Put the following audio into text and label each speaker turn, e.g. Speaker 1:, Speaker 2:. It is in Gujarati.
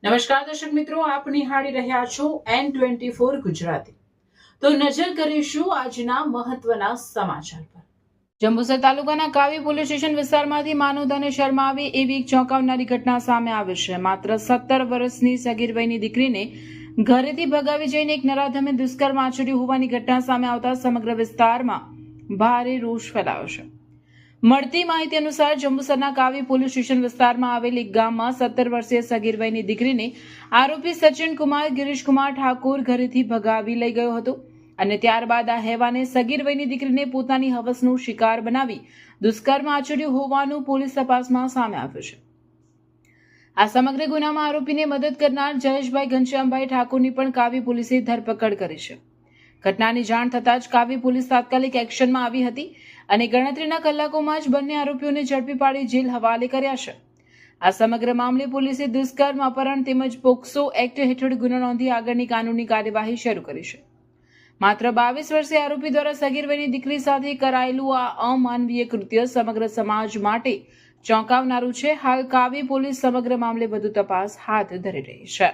Speaker 1: નમસ્કાર દર્શક મિત્રો, આપ નિહાળી રહ્યા છો N24 ગુજરાતી। તો નજર કરીશું આજના મહત્વના સમાચાર પર। જંબુસર તાલુકાના કાવી પોલીસ સ્ટેશન વિસ્તારમાંથી માનવતાને શરમાવી એવી એક ચોંકાવનારી ઘટના સામે આવી છે। માત્ર 17 વર્ષની સગીર વયની દીકરીને ઘરેથી ભગાવી જઈને એક નરાધમે દુષ્કર્મ આચર્યું હોવાની ઘટના સામે આવતા સમગ્ર વિસ્તારમાં ભારે રોષ ફેલાયો છે। મળતી માહિતી અનુસાર જંબુસરના કાવી પોલીસ સ્ટેશન વિસ્તારમાં આવેલ એક ગામમાં 17 વર્ષીય સગીર વયની દીકરીને આરોપી સચિન કુમાર ગિરીશકુમાર ઠાકોર ઘરેથી ભગાવી લઈ ગયો હતો અને ત્યારબાદ આ હેવાને સગીર વયની દીકરીને પોતાની હવસનો શિકાર બનાવી દુષ્કર્મ આચર્યું હોવાનું પોલીસ તપાસમાં સામે આવ્યું છે। આ સમગ્ર ગુનામાં આરોપીને મદદ કરનાર જયેશભાઈ ઘનશ્યામભાઈ ઠાકોરની પણ કાવી પોલીસે ધરપકડ કરી છે। ઘટનાની જાણ થતાં જ કાવી પોલીસ તાત્કાલિક એક્શનમાં આવી હતી અને ગણતરીના કલાકોમાં જ બંને આરોપીઓને ઝડપી પાડી જેલ હવાલે કર્યા છે। આ સમગ્ર મામલે પોલીસે દુષ્કર્મ, અપહરણ તેમજ પોક્સો એક્ટ હેઠળ ગુનો નોંધી આગળની કાનૂની કાર્યવાહી શરૂ કરી છે। માત્ર 22 વર્ષીય આરોપી દ્વારા સગીર વયની દીકરી સાથે કરાયેલું આ અમાનવીય કૃત્ય સમગ્ર સમાજ માટે ચોંકાવનારું છે। હાલ કાવી પોલીસ સમગ્ર મામલે વધુ તપાસ હાથ ધરી રહી છે।